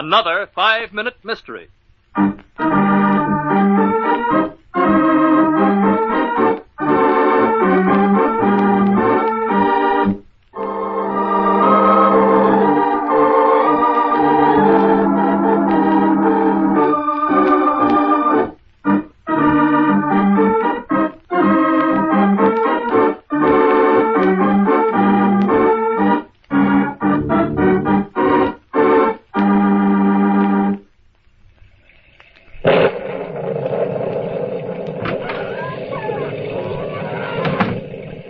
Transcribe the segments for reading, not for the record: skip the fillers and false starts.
Another 5-minute mystery.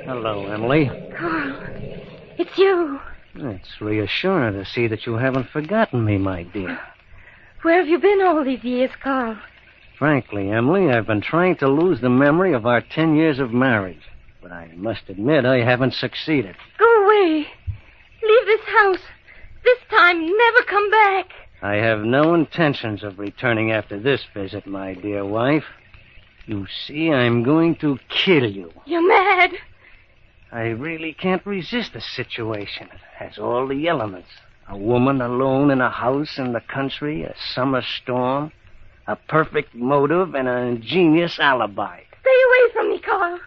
Hello, Emily. Carl, it's you. It's reassuring to see that you haven't forgotten me, my dear. Where have you been all these years, Carl? Frankly, Emily, I've been trying to lose the memory of our 10 years of marriage. But I must admit I haven't succeeded. Go away. Leave this house. This time, never come back. I have no intentions of returning after this visit, my dear wife. You see, I'm going to kill you. You're mad. I really can't resist the situation. It has all the elements. A woman alone in a house in the country, a summer storm, a perfect motive, and an ingenious alibi. Stay away from me, Carl.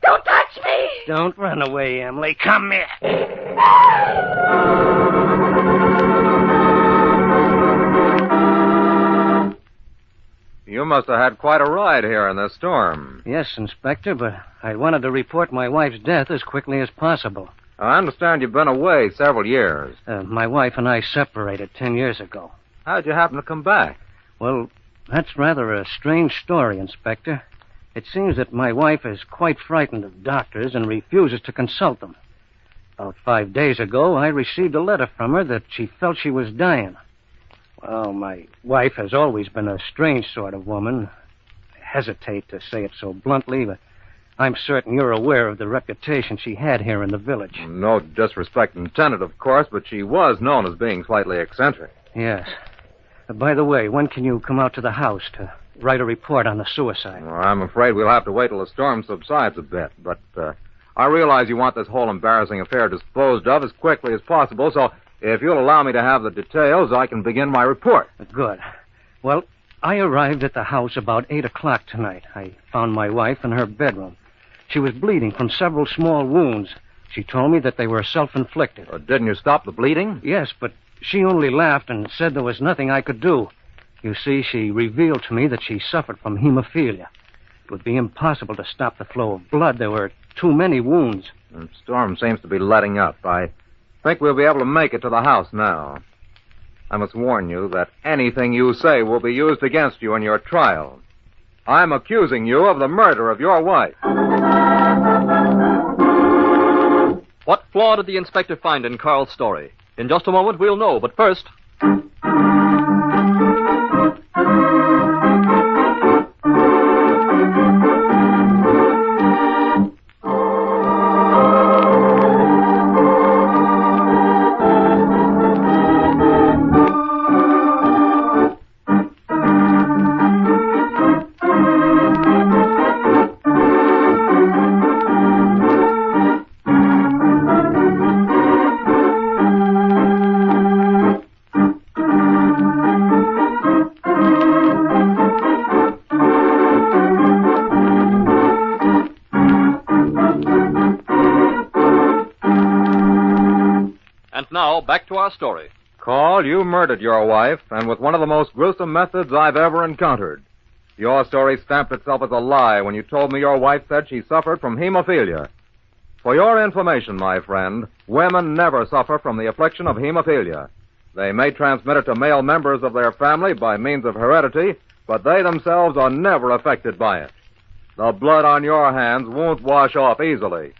Don't touch me. Don't run away, Emily. Come here. You must have had quite a ride here in this storm. Yes, Inspector, but I wanted to report my wife's death as quickly as possible. I understand you've been away several years. My wife and I separated 10 years ago. How'd you happen to come back? Well, that's rather a strange story, Inspector. It seems that my wife is quite frightened of doctors and refuses to consult them. About 5 days ago, I received a letter from her that she felt she was dying. Well, my wife has always been a strange sort of woman. I hesitate to say it so bluntly, but I'm certain you're aware of the reputation she had here in the village. No disrespect intended, of course, but she was known as being slightly eccentric. Yes. By the way, when can you come out to the house to write a report on the suicide? Well, I'm afraid we'll have to wait till the storm subsides a bit, but I realize you want this whole embarrassing affair disposed of as quickly as possible, so if you'll allow me to have the details, I can begin my report. Good. Well, I arrived at the house about 8 o'clock tonight. I found my wife in her bedroom. She was bleeding from several small wounds. She told me that they were self-inflicted. Didn't you stop the bleeding? Yes, but she only laughed and said there was nothing I could do. You see, she revealed to me that she suffered from hemophilia. It would be impossible to stop the flow of blood. There were too many wounds. The storm seems to be letting up. I think we'll be able to make it to the house now. I must warn you that anything you say will be used against you in your trial. I'm accusing you of the murder of your wife. What flaw did the inspector find in Carl's story? In just a moment, we'll know, but first... Now, back to our story. Carl, you murdered your wife, and with one of the most gruesome methods I've ever encountered. Your story stamped itself as a lie when you told me your wife said she suffered from hemophilia. For your information, my friend, women never suffer from the affliction of hemophilia. They may transmit it to male members of their family by means of heredity, but they themselves are never affected by it. The blood on your hands won't wash off easily.